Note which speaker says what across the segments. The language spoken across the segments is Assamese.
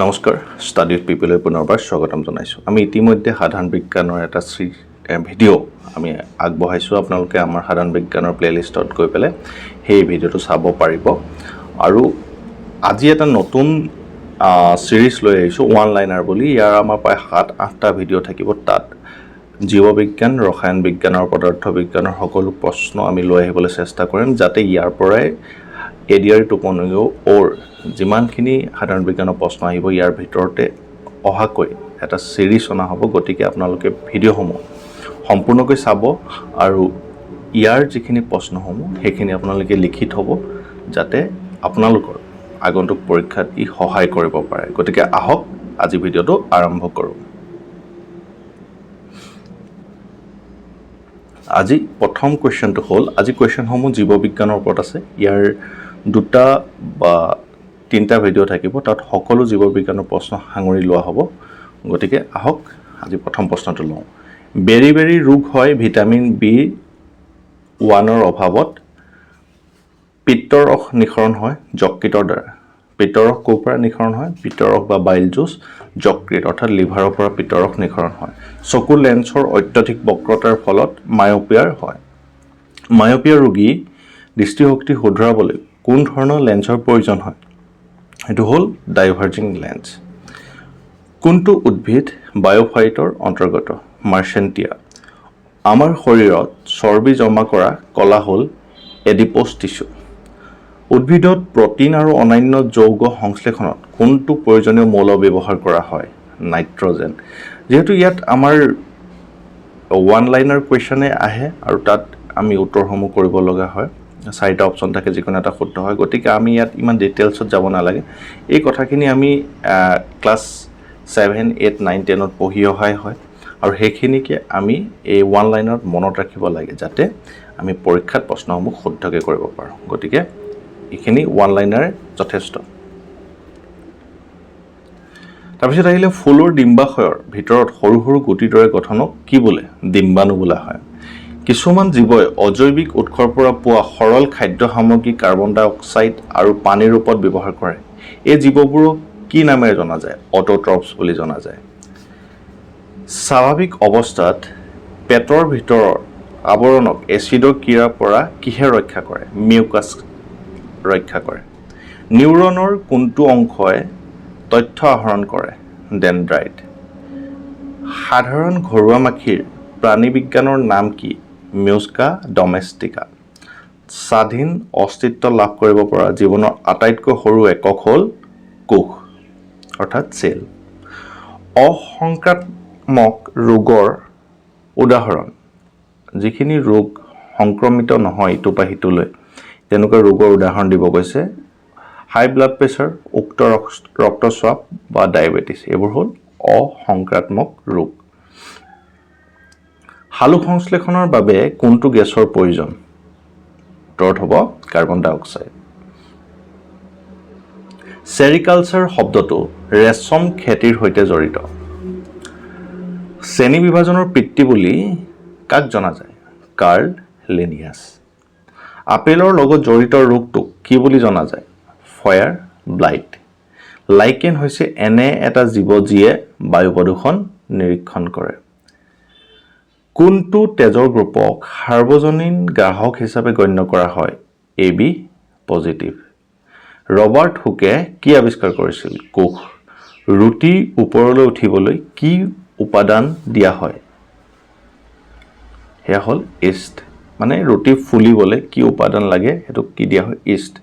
Speaker 1: নমস্কাৰ ষ্টাডি উইথ পিপলৰ পুনৰবাৰ স্বাগতম জনাইছোঁ আমি ইতিমধ্যে সাধাৰণ বিজ্ঞানৰ এটা ভিডিঅ' আমি আগবঢ়াইছোঁ আপোনালোকে আমাৰ সাধাৰণ বিজ্ঞানৰ প্লেলিষ্টত গৈ পেলাই সেই ভিডিঅ'টো চাব পাৰিব আৰু আজি এটা নতুন সিৰিজ লৈ আহিছোঁ ওৱান লাইনাৰ বুলি ইয়াৰ আমাৰ প্ৰায় 7-8টা ভিডিঅ' থাকিব তাত জীৱবিজ্ঞান ৰসায়ন বিজ্ঞানৰ পদাৰ্থ বিজ্ঞানৰ সকলো প্ৰশ্ন আমি লৈ আহিবলৈ চেষ্টা কৰিম যাতে ইয়াৰ পৰাই এডিআৰ টোপনিও ওৰ যিমানখিনি সাধাৰণ বিজ্ঞানৰ প্ৰশ্ন আহিব ইয়াৰ ভিতৰতে অহাকৈ এটা সিৰিজ অনা হ'ব গতিকে আপোনালোকে ভিডিঅ'সমূহ সম্পূৰ্ণকৈ চাব আৰু ইয়াৰ যিখিনি প্ৰশ্নসমূহ সেইখিনি আপোনালোকে লিখি থ'ব যাতে আপোনালোকৰ আগন্তুক পৰীক্ষাত ই সহায় কৰিব পাৰে গতিকে আহক আজি ভিডিঅ'টো আৰম্ভ কৰোঁ আজি প্ৰথম কোৱেশ্চনটো হ'ল আজি কোৱেশ্চনসমূহ জীৱবিজ্ঞানৰ ওপৰত আছে ইয়াৰ দুটা বা তিনিটা ভিডিঅ' থাকিব তাত সকলো জীৱবিজ্ঞানৰ প্ৰশ্ন সাঙুৰি লোৱা হ'ব গতিকে আহক আজি প্ৰথম প্ৰশ্নটো লওঁ বেৰি ৰোগ হয় ভিটামিন B1ৰ অভাৱত পিত্তৰস নিঃসৰণ হয় যকৃতৰ দ্বাৰা পিত্তৰস ক'ৰ পৰা নিঃসৰণ হয় পিত্তৰস বা বাইল জুচ যকৃত অৰ্থাৎ লিভাৰৰ পৰা পিত্তৰস নিঃসৰণ হয় চকুৰ লেন্সৰ অত্যধিক বক্ৰতাৰ ফলত মায়োপিয়াৰ হয় মায়োপিয়া ৰোগী দৃষ্টিশক্তি শুধৰাবলৈ কোন ধৰণৰ লেন্সৰ প্ৰয়োজন হয় এটো হ'ল ডাইভাৰ্জিং লেন্স কোনটো উদ্ভিদ বায়োফাইটৰ অন্তৰ্গত মাৰ্চেন্টিয়া আমাৰ শৰীৰত চৰ্বি জমা কৰা কলা হ'ল এডিপোজ টিস্যু উদ্ভিদত প্ৰটিন আৰু অন্যান্য যৌগ সংশ্লেষণত কোনটো প্ৰয়োজনীয় মৌল ব্যৱহাৰ কৰা হয় নাইট্ৰজেন যেহেতু ইয়াত আমাৰ ওৱান লাইনাৰ কোৱেশ্চনে আহে আৰু তাত আমি উত্তৰসমূহ কৰিব লগা হয় চাৰিটা অপচন থাকে যিকোনো এটা শুদ্ধ হয় গতিকে আমি ইয়াত ইমান ডিটেইলছত যাব নালাগে এই কথাখিনি আমি ক্লাছ 7 8 9 10ত পঢ়ি অহাই হয় আৰু সেইখিনিকে আমি এই ওৱান লাইনত মনত ৰাখিব লাগে যাতে আমি পৰীক্ষাত প্ৰশ্নসমূহ শুদ্ধকৈ কৰিব পাৰোঁ গতিকে এইখিনি ওৱান লাইনাৰে যথেষ্ট তাৰপিছত আহিলে ফুলৰ ডিম্বাশয়ৰ ভিতৰত সৰু সৰু গুটিৰ দৰে গঠনক কি বোলে ডিম্বাণু বোলা হয় কিছুমান জীৱই অজৈবিক উৎসৰ পৰা পোৱা সৰল খাদ্য সামগ্ৰী কাৰ্বন ডাই অক্সাইড আৰু পানীৰ ৰূপত ব্যৱহাৰ কৰে এই জীৱবোৰক কি নামেৰে জনা যায় অটোট্ৰপছ বুলি জনা যায় স্বাভাৱিক অৱস্থাত পেটৰ ভিতৰৰ আৱৰণক এচিডৰ কিৰাৰ পৰা কিহে ৰক্ষা কৰে মিউকাছ ৰক্ষা কৰে নিউৰনৰ কোনটো অংশই তথ্য আহৰণ কৰে ডেনড্ৰাইট সাধাৰণ ঘৰুৱা মাখিৰ প্ৰাণীবিজ্ঞানৰ নাম কি মিউস্কা ডমেষ্টিকা স্বাধীন অস্তিত্ব লাভ কৰিব পৰা জীৱনৰ আটাইতকৈ সৰু একক হ'ল কোষ অৰ্থাৎ চেল অসংক্ৰামক ৰোগৰ উদাহৰণ যিখিনি ৰোগ সংক্ৰমিত নহয় ইটো বা সিটোলৈ তেনেকুৱা ৰোগৰ উদাহৰণ দিব কৈছে হাই ব্লাড প্ৰেছাৰ উক্ত ৰক্তচাপ বা ডায়েবেটিছ এইবোৰ হ'ল অসংক্ৰামক ৰোগ সালোক সংশ্লেষণৰ বাবে কোনটো গেছৰ প্ৰয়োজন উত্তৰত হ'ব কাৰ্বন ডাই অক্সাইড সেৰিকালচাৰ শব্দটো ৰেশম খেতিৰ সৈতে জড়িত শ্ৰেণী বিভাজনৰ পিতৃ বুলি কাক জনা যায় কাৰ্ল লিনিয়াছ আপেলৰ লগত জড়িত ৰোগটোক কি বুলি জনা যায় ফায়াৰ ব্লাইট লাইকেন হৈছে এনে এটা জীৱ যিয়ে বায়ু প্ৰদূষণ নিৰীক্ষণ কৰে কোনটো তেজৰ গ্ৰুপক সাৰ্বজনীন গ্ৰাহক হিচাপে গণ্য কৰা হয় AB পজিটিভ ৰবাৰ্ট হুকে কি আৱিষ্কাৰ কৰিছিল কোষ ৰুটি ওপৰলৈ উঠিবলৈ কি উপাদান দিয়া হয় হেয়া হ'ল ইষ্ট মানে ৰুটি ফুলিবলৈ কি উপাদান লাগে হেতু কি দিয়া হয় ইষ্ট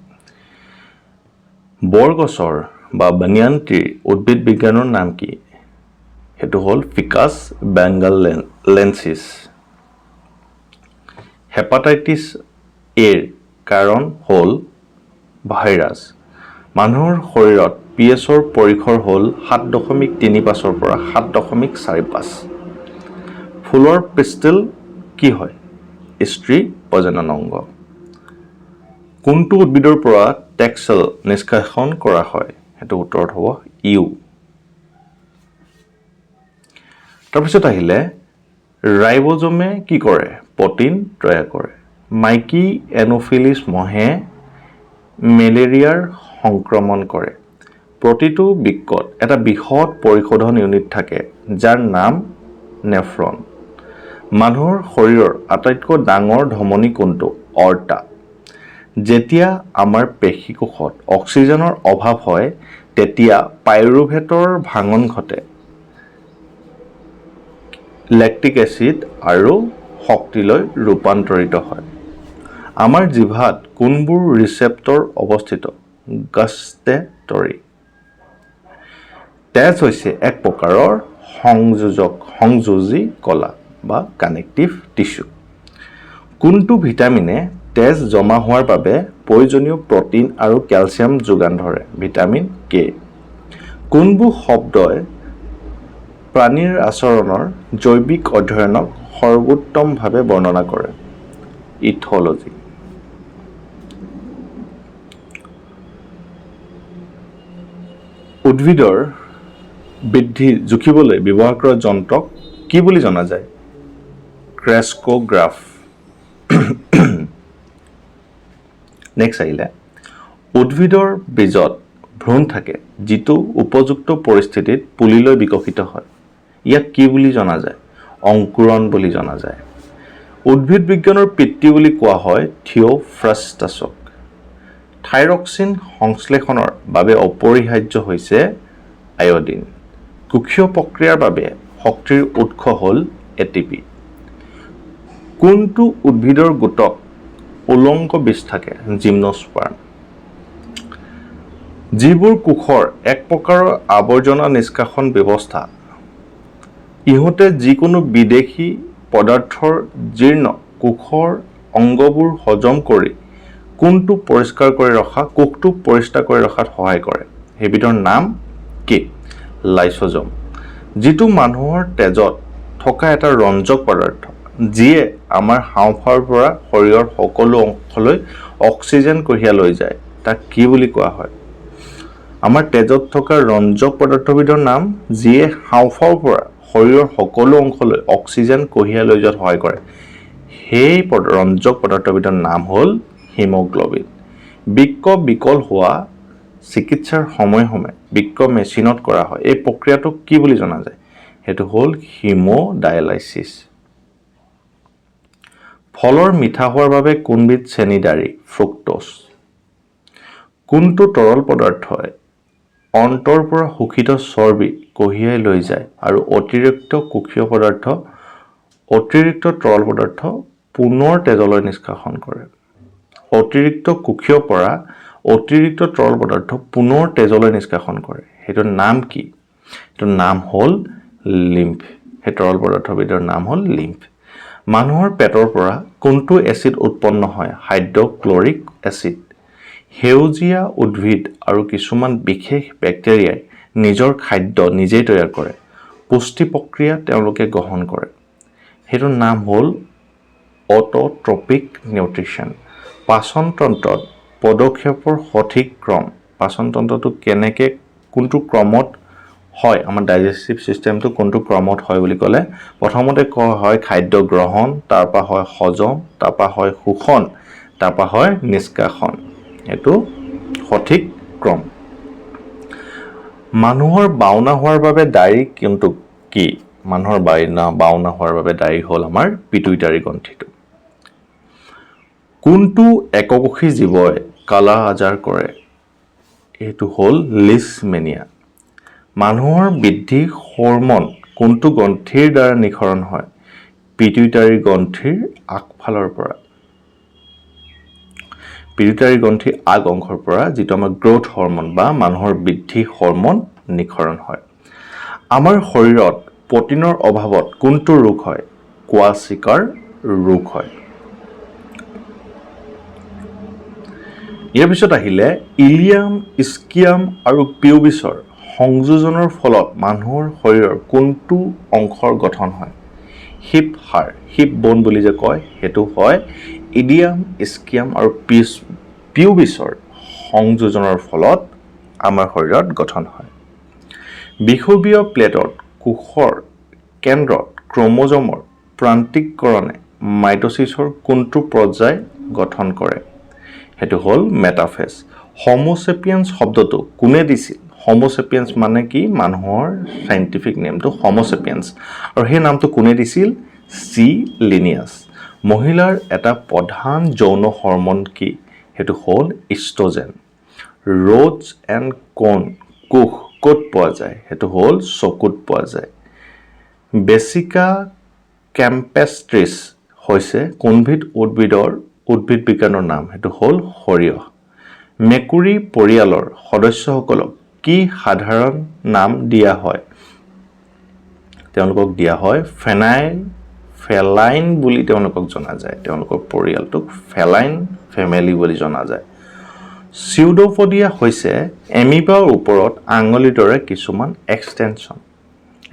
Speaker 1: বৰগছৰ বা বানিয়ান ট্ৰিৰ উদ্ভিদ বিজ্ঞানৰ নাম কি হেতু হ'ল ফিকাছ বেংগালেন্সিছ হেপাটাইটিছ এৰ কাৰণ হ'ল ভাইৰাছ মানুহৰ শৰীৰত পিএছৰ পৰিসৰ হ'ল 7.35 পৰা 7.45 ফুলৰ পিষ্টেল কি হয় স্ত্ৰী প্ৰজনন অংগ কোনটো উদ্ভিদৰ পৰা টেক্সেল নিষ্কাশন কৰা হয় হেতু উত্তৰত হ'ব ইউ তাৰপিছত আহিলে ৰাইবোজমে কি কৰে প্ৰটিন তৈয়াৰ কৰে মাইকি এনোফিলিছ মহে মেলেৰিয়াৰ সংক্ৰমণ কৰে প্ৰতিটো বৃক্কত এটা বৃহৎ পৰিশোধন ইউনিট থাকে যাৰ নাম নেফ্ৰন মানুহৰ শৰীৰৰ আটাইতকৈ ডাঙৰ ধমনী কোনটো অৰ্টা যেতিয়া আমাৰ পেশীকোষত অক্সিজেনৰ অভাৱ হয় তেতিয়া পাইৰুভেটৰ ভাঙন ঘটে লেক্টিক এচিড আৰু শক্তিলৈ ৰূপান্তৰিত হয় আমাৰ জিভাত কোনবোৰ ৰিসেপ্টৰ অৱস্থিত গাষ্টেটৰী তেজ হৈছে এক প্ৰকাৰৰ সংযোজী কলা বা কানেক্টিভ টিস্যু কোনটো ভিটামিনে তেজ জমা হোৱাৰ বাবে প্ৰয়োজনীয় প্ৰটিন আৰু ক্যালসিয়াম যোগান ধৰে ভিটামিন কে কোনবোৰ শব্দই প্ৰাণীৰ আচৰণৰ জৈৱিক অধ্যয়নক সৰ্বোত্তমভাৱে বৰ্ণনা কৰে ইথোলজি উদ্ভিদৰ বৃদ্ধি জুখিবলৈ ব্যৱহাৰ কৰা যন্ত্ৰক কি বুলি জনা যায় ক্ৰেস্কোগ্ৰাফ নেক্সট আহিলে উদ্ভিদৰ বীজত ভ্ৰূণ থাকে যিটো উপযুক্ত পৰিস্থিতিত পুলিলৈ বিকশিত হয় ইয়াক কি বুলি জনা যায় অংকুৰণ বুলি জনা যায় উদ্ভিদ বিজ্ঞানৰ পিতৃ বুলি কোৱা হয় থিওফ্ৰাষ্টাছক থাইৰক্সিন সংশ্লেষণৰ বাবে অপৰিহাৰ্য হৈছে আয়োডিন কোষীয় প্ৰক্ৰিয়াৰ বাবে শক্তিৰ উৎস হ'ল এটিপি কোনটো উদ্ভিদৰ গোটক উলংগ বীজ থাকে জিমনোস্পাৰ্ম যিবোৰ কোষৰ এক প্ৰকাৰৰ আৱৰ্জনা নিষ্কাশন ব্যৱস্থা ইহঁতে যিকোনো বিদেশী পদাৰ্থৰ জীৰ্ণ কোষৰ অংগবোৰ হজম কৰি কোষটো পৰিষ্কাৰ কৰি ৰখাত সহায় কৰে সেইবিধৰ নাম কি লাইসোজোম যিটো মানুহৰ তেজত থকা এটা ৰঞ্জক পদাৰ্থ যিয়ে আমাৰ হাঁওফাঁওৰ পৰা শৰীৰৰ সকলো অংশলৈ অক্সিজেন কঢ়িয়াই লৈ যায় তাক কি বুলি কোৱা হয় আমাৰ তেজত থকা ৰঞ্জক পদাৰ্থবিধৰ নাম যিয়ে হাঁওফাঁওৰ পৰা শৰীৰৰ সকলো অংশলৈ অক্সিজেন কঢ়িয়াই লৈ যোৱাত সহায় কৰে সেই ৰঞ্জক পদাৰ্থবিধৰ নাম হ'ল হিমোগ্লোবিন বৃক্ক বিকল হোৱা চিকিৎসাৰ সময়ে সময়ে বৃক্ক মেচিনত কৰা হয় এই প্ৰক্ৰিয়াটোক কি বুলি জনা যায় সেইটো হ'ল হিমোডায়ালাইসিস ফলৰ মিঠা হোৱাৰ বাবে কোনবিধ চেনিদাৰী ফ্ৰুক্টোজ কোনটো তৰল পদাৰ্থই অন্তৰ পৰা শোষিত চৰ্বি কঢ়িয়াই লৈ যায় আৰু অতিৰিক্ত তৰল পদাৰ্থ পুনৰ তেজলৈ নিষ্কাশন কৰে অতিৰিক্ত কোষীয় পৰা অতিৰিক্ত তৰল পদাৰ্থ পুনৰ তেজলৈ নিষ্কাশন কৰে হেতৰ নাম কি হেতৰ নাম হ'ল লিম্ফ হে তৰল পদাৰ্থবিধৰ নাম হ'ল লিম্ফ মানুহৰ পেটৰ পৰা কোনটো এচিড উৎপন্ন হয় হাইড্ৰক্লৰিক এচিড হেউজিয়া উদ্ভিদ আৰু কিছুমান বিশেষ ব্যাক্টেৰিয়াই নিজৰ খাদ্য নিজেই তৈয়াৰ কৰে পুষ্টি প্ৰক্ৰিয়া তেওঁলোকে গ্ৰহণ কৰে হেতৰ নাম হ'ল অটোট্ৰপিক নিউট্ৰিশ্যন পাচন তন্ত্ৰত পদক্ষেপৰ সঠিক ক্ৰম পাচন তন্ত্ৰটো কেনেকৈ কোনটো ক্ৰমত হয় আমাৰ ডাইজেষ্টিভ সিস্টেমটো কোনটো ক্ৰমত হয় বুলি ক'লে প্ৰথমতে কোৱা হয় খাদ্য গ্ৰহণ তাৰপা হয় হজম তাৰপা হয় শোষণ তাৰপা হয় নিষ্কাশন এটো সঠিক ক্ৰম মানুহৰ বাওনা হোৱাৰ বাবে দাড়ি কিন্তু কি মানুহৰ বাওনা হোৱাৰ বাবে দাড়ি হ'ল আমাৰ পিটুইটাৰী গ্ৰন্থিটো কোনটো এককোষী জীৱই কালা আজাৰ কৰে এটো হ'ল লিছমেনিয়া মানুহৰ বৃদ্ধি হৰমন কোনটো গ্ৰন্থিৰ দ্বাৰা নিখৰণ হয় পিটুইটাৰী গ্ৰন্থিৰ আগফালৰ পৰা পিটুইটাৰী গ্ৰন্থিৰ আগ অংশৰ পৰা যিটো আমাৰ গ্ৰোথ হৰমন বা মানুহৰ বৃদ্ধি হৰমন নিখৰণ হয় আমাৰ শৰীৰত প্ৰটিনৰ অভাৱত কোনটো ৰোগ হয় কোৱাচিকাৰ ৰোগ হয় ইয়াৰ পিছত আহিলে ইলিয়াম ইস্কিয়াম আৰু পিউবিছৰ সংযোজনৰ ফলত মানুহৰ শৰীৰৰ কোনটো অংশৰ গঠন হয় হিপ হাড় হিপ বোন বুলি যে কয় হেতু হয় ইলিয়াম ইস্কিয়াম আৰু পিউবিছৰ সংযোজনৰ ফলত আমাৰ শৰীৰত গঠন হয় বিষুৱীয় প্লেটত কোষৰ কেন্দ্ৰত ক্ৰোমোজোমৰ প্ৰান্তিককৰণে মাইটোসিছৰ কোনটো পৰ্যায় গঠন কৰে হেতু হ'ল মেটাফেজ হোমোসেপিয়েন্স শব্দটো কোনে দিছিল হোমোচেপিয়েন্স মানে কি মানুহৰ সাইন্টিফিক নেমটো হোমোচেপিয়েন্স আৰু সেই নামটো কোনে দিছিল চি লিনিয়াছ মহিলাৰ এটা প্ৰধান যৌন হৰমন কি হেতু হ'ল ইষ্ট্ৰোজেন ৰ'জ এণ্ড কোন কুখ ক'ত পোৱা যায় হেতু হ'ল চকুত পোৱা যায় বেছিকা কেম্পেষ্ট্ৰিছ হৈছে কোনবিধ উদ্ভিদ বিজ্ঞানৰ নাম হেতু হ'ল সৰিয়হ মেকুৰী পৰিয়ালৰ সদস্যসকলক কি সাধাৰণ নাম দিয়া হয় তেওঁলোকক দিয়া হয় ফেলাইন বুলি তেওঁলোকক জনা যায় তেওঁলোকৰ পৰিয়ালটোক ফেলাইন ফেমিলি বুলি জনা যায় সিউডোপডিয়া হৈছে এমিবাৰ ওপৰত আঙুলিৰ দৰে কিছুমান এক্সটেনশন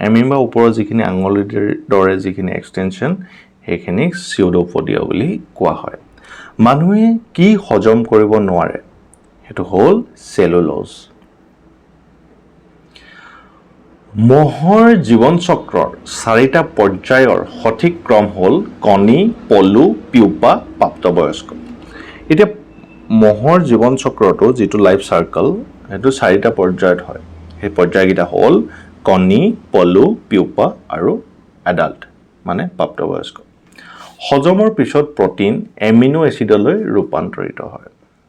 Speaker 1: এমিবাৰ ওপৰত যিখিনি আঙুলিৰ দৰে যিখিনি এক্সটেনশন সেইখিনি সিউডোপডিয়া বুলি কোৱা হয় মানুহে কি হজম কৰিব নোৱাৰে হেতু হ'ল সেলুলোজ মহৰ জীৱন চক্ৰৰ 4টা পৰ্যায়ৰ সঠিক ক্ৰম হ'ল কণী পলু পিউপা প্ৰাপ্তবয়স্ক এতিয়া মহৰ জীৱন চক্ৰটো যেটো লাইফ সাৰ্কেল হেতু 4টা পৰ্যায়ত হয় সেই পৰ্যায়গিটা হ'ল কণী পলু পিউপা আৰু এডাল্ট মানে প্ৰাপ্তবয়স্ক হজমৰ পিছত প্ৰটিন এমিনো এসিডলৈ ৰূপান্তৰিত হয়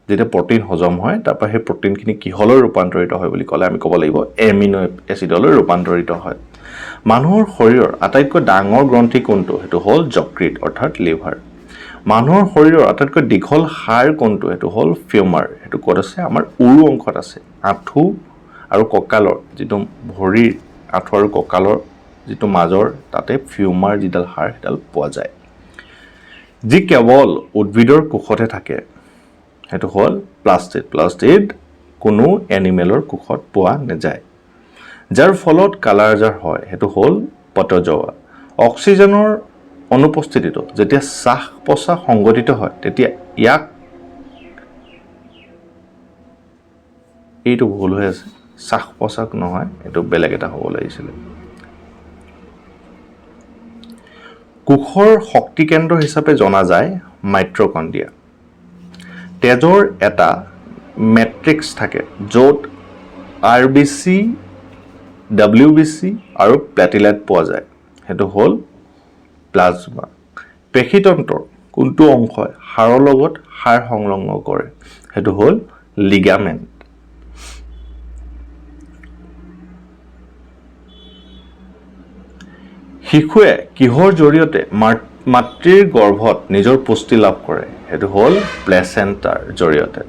Speaker 1: যেতিয়া প্ৰটিন হজম হয় তাৰপৰা সেই প্ৰটিনখিনি কিহলৈ ৰূপান্তৰিত হয় বুলি ক'লে আমি ক'ব লাগিব এমিনো এসিডলৈ ৰূপান্তৰিত হয় মানুহৰ শৰীৰৰ আটাইতকৈ ডাঙৰ গ্ৰন্থি কোনটো হেতু হ'ল যকৃত অৰ্থাৎ লিভাৰ মানুহৰ শৰীৰৰ আটাইতকৈ দীঘল হাড় কোনটো হেতু হ'ল ফিউমাৰ হেতু ক'ত আছে আমাৰ উৰু অংশত আছে আঁঠু আৰু কঁকালৰ যেটো ভৰিৰ আঁঠু আৰু কঁকালৰ যেটো মাজৰ তাতে ফিউমাৰ যিডাল হাড় হেডাল পোৱা যায় যি কেৱল উদ্ভিদৰ কোষতে থাকে হেতু হ'ল প্লাস্টিড কোনো এনিমেলৰ কোষত পোৱা নাযায় যাৰ ফলত কালাৰজাৰ হয় হেতু হ'ল পটজোৱা অক্সিজেনৰ অনুপস্থিতিত যেতিয়া শ্বাস প্ৰশ্বাস সংগঠিত হয় তেতিয়া ইয়াক এইটো ভুল হৈ আছে শ্বাস প্ৰশ্বাস নহয় এটো বেলেগ এটা হ'ব লাগিছিল কোষৰ শক্তি কেন্দ্ৰ হিচাপে জনা যায় মাইট্ৰকন্ড্ৰিয়া তেজৰ এটা মেট্ৰিক্স থাকে য'ত আৰবিসি ডব্লিউবিসি আৰু প্লেটেলেট পোৱা যায় হেতু হ'ল প্লাজমা পেশীতন্ত্ৰৰ কোনটো অংশই হাড়ৰ লগত হাড় সংলগ্ন কৰে হেতু হ'ল লিগামেন্ট শিশুৱে কিহৰ জৰিয়তে মাতৃৰ গৰ্ভত নিজৰ পুষ্টি লাভ কৰে হেতু হ'ল প্লেচেণ্টাৰ জৰিয়তে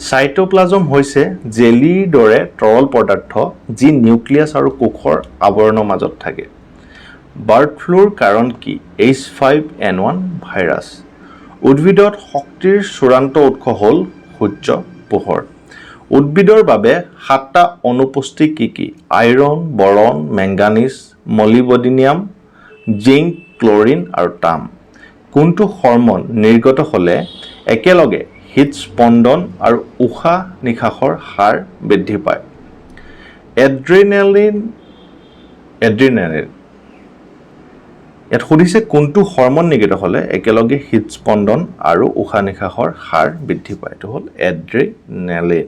Speaker 1: সাইটোপ্লাজম হৈছে জেলিৰ দৰে তৰল পদাৰ্থ যি নিউক্লিয়াছ আৰু কোষৰ আৱৰণৰ মাজত থাকে বাৰ্ড ফ্লুৰ কাৰণ কি H5N1 ভাইৰাছ উদ্ভিদত শক্তিৰ চূড়ান্ত উৎস হ'ল সূৰ্য পোহৰ উদ্ভিদৰ বাবে 7টা অনুপুষ্টি কি আইৰণ বৰণ মেংগানিজ মলিবডিনিয়াম জিংক ক্লোৰিন আৰু তাম কোনটো হৰমন নিৰ্গত হলে একেলগে হৃদস্পন্দন আৰু উশাহ নিশাহৰ হাৰ বৃদ্ধি পায় এড্ৰিনালিন ইয়াত সুধিছে কোনটো হৰমন নিৰ্গত হলে একেলগে হৃদস্পন্দন আৰু উশাহ নিশাহৰ হাৰ বৃদ্ধি পায় এটো হ'ল এড্ৰিনালিন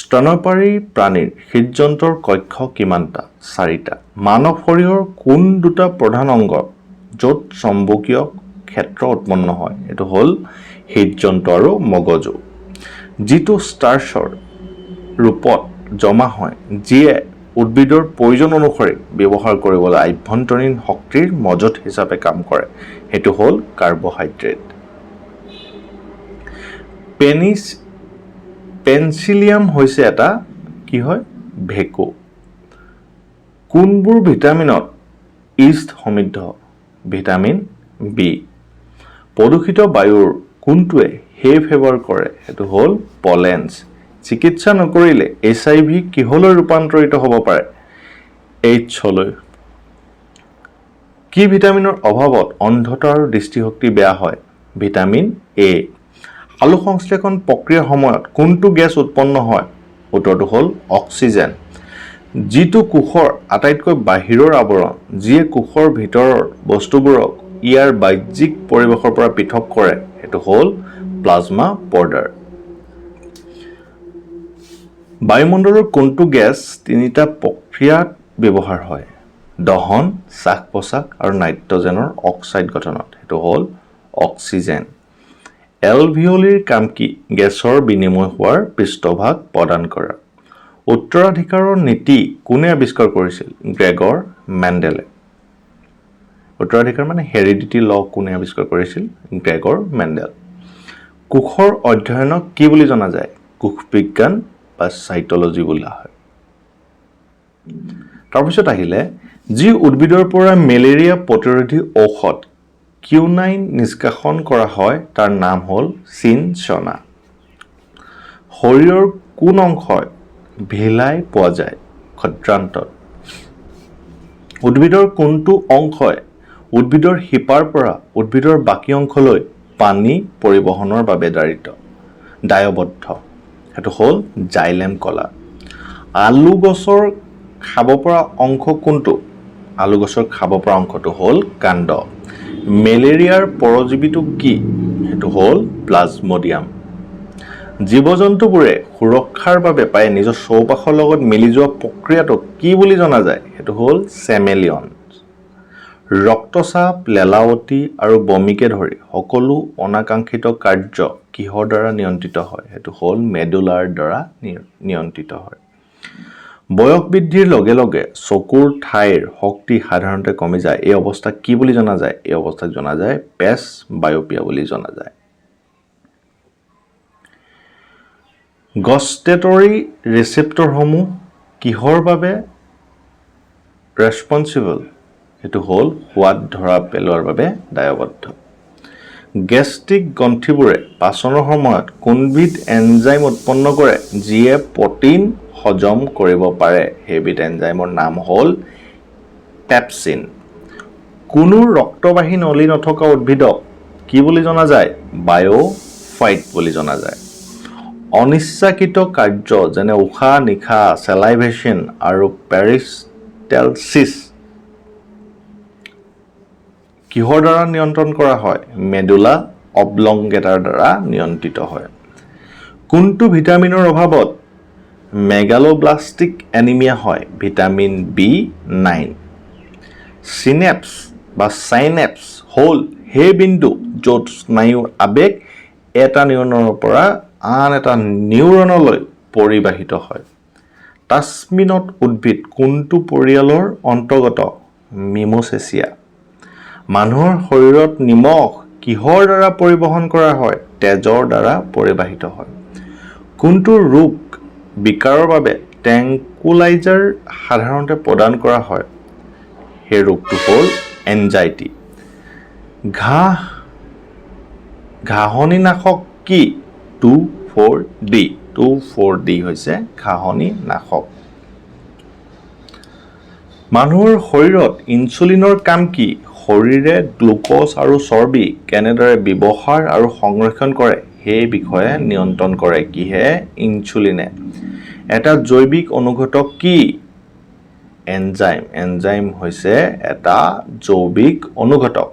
Speaker 1: স্তন্যপায়ী প্ৰাণীৰ হৃদযন্ত্ৰৰ কক্ষ কিমানটা 4টা মানৱ শৰীৰৰ কোন দুটা প্ৰধান অংগ য'ত চম্বকীয় ক্ষেত্ৰ উৎপন্ন হয় এটো হ'ল হৃদযন্ত্ৰ আৰু মগজু যিটো ষ্টাৰ্চৰ ৰূপত জমা হয় যিয়ে উদ্ভিদৰ প্ৰয়োজন অনুসৰি ব্যৱহাৰ কৰিবলৈ আভ্যন্তৰীণ শক্তিৰ মজুত হিচাপে কাম কৰে হেতু হ'ল কাৰ্বহাইড্ৰেট পেনিচিলিয়াম হৈছে এটা কি হয় ভেকো কোনবোৰ ভিটামিনত ইষ্ট সমৃদ্ধ ভিটামিন বি প্ৰদূষিত বায়ুৰ কোনটোৱে হে ফেভাৰ কৰে হেতু হ'ল পলেন্স চিকিৎসা নকৰিলে HIV কিহলৈ ৰূপান্তৰিত হ'ব পাৰে H-লৈ কি ভিটামিনৰ অভাৱত অন্ধতা আৰু দৃষ্টিশক্তি বেয়া হয় ভিটামিন A আলু সংশ্লেষণ প্ৰক্ৰিয়াৰ সময়ত কোনটো গেছ উৎপন্ন হয় উত্তৰটো হ'ল অক্সিজেন যিটো কোষৰ আটাইতকৈ বাহিৰৰ আৱৰণ যিয়ে কোষৰ ভিতৰৰ বস্তুবোৰক ইয়াৰ বাহ্যিক পৰিৱেশৰ পৰা পৃথক কৰে হেতু হ'ল প্লাজমা বৰ্ডাৰ বায়ুমণ্ডলৰ কোনটো গেছ তিনিটা প্ৰক্ৰিয়াত ব্যৱহাৰ হয় দহন শ্বাস প্ৰশ্বাস আৰু নাইট্ৰজেনৰ অক্সাইড গঠনত সেইটো হ'ল অক্সিজেন এলভিঅলিৰ কাম কি গেছৰ বিনিময় হোৱাৰ পৃষ্ঠভাগ প্ৰদান কৰা উত্তৰাধিকাৰৰ নীতি কোনে আৱিষ্কাৰ কৰিছিল গ্ৰেগৰ মেণ্ডেলে উত্তৰাধিকাৰ মানে হেৰিডিটি ল কোনে আৱিষ্কাৰ কৰিছিল গ্ৰেগৰ মেণ্ডেল কোষৰ অধ্যয়নক কি বুলি জনা যায় কোষ বিজ্ঞান বা সাইটোলজি বোলা হয় তাৰপিছত আহিলে যি উদ্ভিদৰ পৰা মেলেৰিয়া প্ৰতিৰোধী ঔষধ কিউনাইন নিষ্কাশন কৰা হয় তাৰ নাম হ'ল চিনচনা শৰীৰৰ কোন অংশই ভিলাই পোৱা যায় ক্ষদ্ৰান্তত উদ্ভিদৰ কোনটো অংশই উদ্ভিদৰ শিপাৰ পৰা উদ্ভিদৰ বাকী অংশলৈ পানী পৰিবহনৰ বাবে দায়বদ্ধ সেইটো হ'ল জাইলেম কলা আলু গছৰ খাব পৰা অংশ কোনটো আলু গছৰ খাব পৰা অংশটো হ'ল কাণ্ড মেলেৰিয়াৰ পৰজীৱীটো কি সেইটো হ'ল প্লাজমোডিয়াম জীৱ-জন্তুবোৰে সুৰক্ষাৰ বাবে পায় নিজৰ চৌপাশৰ লগত মিলি যোৱা প্ৰক্ৰিয়াটোক কি বুলি জনা যায় সেইটো হ'ল চেমেলিয়ন ৰক্তচাপ লেলাৱতী আৰু বমিকে ধৰি সকলো অনাকাংক্ষিত কাৰ্য কিহৰ দ্বাৰা নিয়ন্ত্ৰিত হয় সেইটো হ'ল মেডুলাৰ দ্বাৰা নিয়ন্ত্ৰিত হয় বয়স বৃদ্ধিৰ লগে লগে চকুৰ ঠাইৰ শক্তি সাধাৰণতে কমি যায় এই অৱস্থাক কি বুলি জনা যায় এই অৱস্থাক জনা যায় পেছ বায়োপিয়া বুলি জনা যায় গষ্টেটৰী ৰিচেপ্টৰসমূহ কিহৰ বাবে ৰেছপন্সিবল সেইটো হ'ল সোৱাদ ধৰা পেলোৱাৰ বাবে দায়বদ্ধ গেষ্ট্ৰিক গ্ৰন্থিবোৰে পাচনৰ সময়ত কোনবিধ এনজাইম উৎপন্ন কৰে যিয়ে প্ৰটিন হজম কৰিব পাৰে সেইবিধ এনজাইমৰ নাম হ'ল পেপচিন কোনো ৰক্তবাহী নলী নথকা উদ্ভিদক কি বুলি জনা যায় বায়োফাইট বুলি জনা যায় অনিচ্ছাকৃত কাৰ্য যেনে উশাহ নিশাহ চেলাইভেশ্যন আৰু পেৰিষ্টেলচিছ কিহৰ দ্বাৰা নিয়ন্ত্ৰণ কৰা হয় মেডুলা অবলংগেটাৰ দ্বাৰা নিয়ন্ত্ৰিত হয় কোনটো ভিটামিনৰ অভাৱত মেগালোব্লাষ্টিক এনিমিয়া হয় ভিটামিন B9 সিনেপছ বা সাইনেপছ হ'ল সেই বিন্দু য'ত স্নায়ুৰ আবেগ এটা নিউৰনৰ পৰা আন এটা নিউৰনলৈ পৰিবাহিত হয় তাছমিনত উদ্ভিদ কোনটো পৰিয়ালৰ অন্তৰ্গত মিমোচেচিয়া মানুহৰ শৰীৰত নিমখ কিহৰ দ্বাৰা পৰিবহন কৰা হয় তেজৰ দ্বাৰা পৰিবাহিত হয় কোনটো ৰোগ বিকাৰৰ বাবে ট্ৰেংকুলাইজাৰ সাধাৰণতে প্ৰদান কৰা হয় সেই ৰোগটো হ'ল এনজাইটি ঘাঁহনিনাশক কি 2,4-D হৈছে ঘাঁহনিনাশক মানুহৰ শৰীৰত ইনচুলিনৰ কাম কি শৰীৰে গ্লুক'জ আৰু চৰ্বি কেনেদৰে ব্যৱহাৰ আৰু সংৰক্ষণ কৰে সেই বিষয়ে নিয়ন্ত্ৰণ কৰে কিহে ইনচুলিনে এটা জৈৱিক অনুঘটক কি এনজাইম হৈছে এটা জৈৱিক অনুঘটক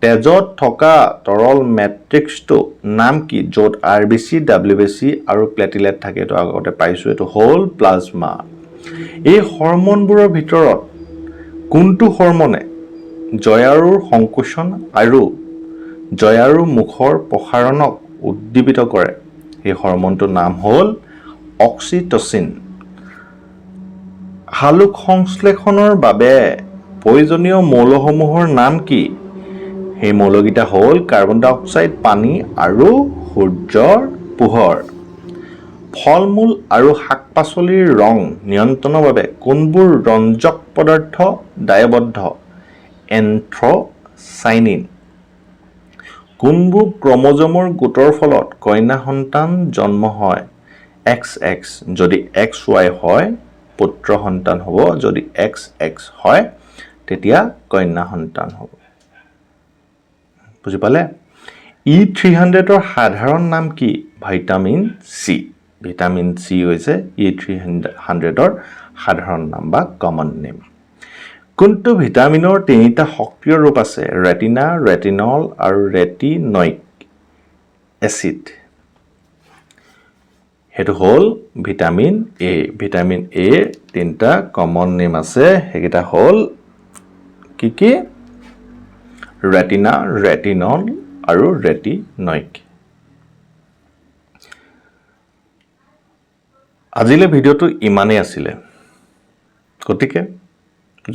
Speaker 1: তেজত থকা তৰল মেট্ৰিক্সটো নাম কি য'ত RBC WBC আৰু প্লেটিলেট থাকে এইটো আগতে পাইছো এইটো হ'ল প্লাজমা এই হৰমনবোৰৰ ভিতৰত কোনটো হৰমনে জয়াৰুৰ সংকোচন আৰু জয়াৰুৰ মুখৰ প্ৰসাৰণক উদ্দীপিত কৰে এই হৰমনটোৰ নাম হ'ল অক্সিটচিন হালুক সংশ্লেষণৰ বাবে প্ৰয়োজনীয় মৌলসমূহৰ নাম কি সেই মৌলকেইটা হ'ল কাৰ্বন ডাই অক্সাইড পানী আৰু সূৰ্যৰ পোহৰ ফল-মূল আৰু শাক-পাচলিৰ ৰং নিয়ন্ত্ৰণৰ বাবে কোনবোৰ ৰঞ্জক পদাৰ্থ দায়বদ্ধ এন্থ্ৰচাইনিন কোনবোৰ ক্ৰমোজমৰ গোটৰ ফলত কন্যা সন্তান জন্ম হয় XX যদি XY হয় পুত্ৰ সন্তান হ'ব যদি XX হয় তেতিয়া কন্যা সন্তান হ'ব বুজি পালে E300 ৰ সাধাৰণ নাম কি ভিটামিন সি ভিটামিন সি হৈছে E300 ৰ সাধাৰণ নাম বা কমন নেম কোনটো ভিটামিনৰ তিনিটা সক্ৰিয় ৰূপ আছে ৰেটিনা ৰেটিনল আৰু ৰেটিনয়িক এসিড সেইটো হ'ল ভিটামিন এ। ভিটামিন এ তিনিটা কমন নেম আছে, সেইকেইটা হ'ল কি কি? ৰেটিনা, ৰেটিনল আৰু ৰেটিনইক। আজিলে ভিডিঅ'টো ইমানেই আছিলে। গতিকে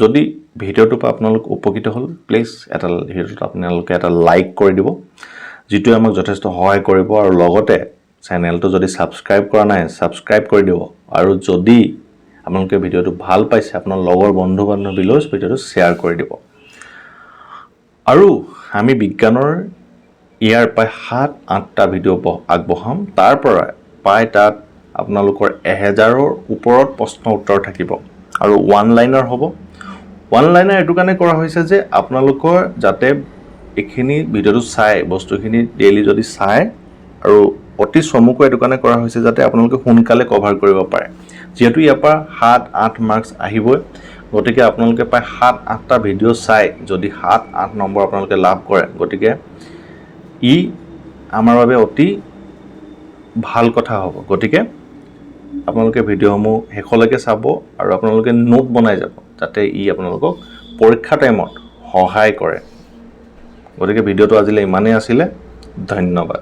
Speaker 1: যদি ভিডিঅ'টোৰ পৰা আপোনালোক উপকৃত হ'ল, প্লিজ ভিডিঅ'টোত আপোনালোকে এটা লাইক কৰি দিব, যিটোৱে আমাক যথেষ্ট সহায় কৰিব। আৰু লগতে চেনেলটো যদি ছাবস্ক্ৰাইব কৰা নাই, ছাবস্ক্ৰাইব কৰি দিব। আৰু যদি আপোনালোকে ভিডিঅ'টো ভাল পাইছে, আপোনাৰ লগৰ বন্ধু বান্ধৱীলৈ ভিডিঅ'টো শ্বেয়াৰ কৰি দিব। আৰু আমি বিজ্ঞানৰ ইয়াৰ প্ৰায় 7-8টা ভিডিঅ' আগবঢ়াম। তাৰ পৰা প্ৰায় তাত আপোনালোকৰ 1000ৰ ওপৰত প্ৰশ্ন উত্তৰ থাকিব আৰু ওৱান লাইনাৰ হ'ব। ওৱান লাইনাৰ এইটো কাৰণে কৰা হৈছে যে আপোনালোকৰ যাতে এইখিনি ভিডিঅ'টো চাই, বস্তুখিনি ডেইলি যদি চায়, আৰু অতি চমুকৈ এইটো কাৰণে কৰা হৈছে যাতে আপোনালোকে সোনকালে কভাৰ কৰিব পাৰে। যিহেতু ইয়াৰ পৰা 7-8 মাৰ্কছ আহিবই, গতিকে আপোনালোকে প্ৰায় 7-8টা ভিডিঅ' চাই যদি 7-8 নম্বৰ আপোনালোকে লাভ কৰে, গতিকে ই আমাৰ বাবে অতি ভাল কথা হ'ব। গতিকে আপোনালোকে ভিডিঅ'সমূহ শেষলৈকে চাব আৰু আপোনালোকে নোট বনাই যাব, যাতে ই আপোনালোকক পৰীক্ষা টাইমত সহায় কৰে। গতিকে ভিডিঅ'টো আজিলৈ ইমানেই আছিলে। ধন্যবাদ।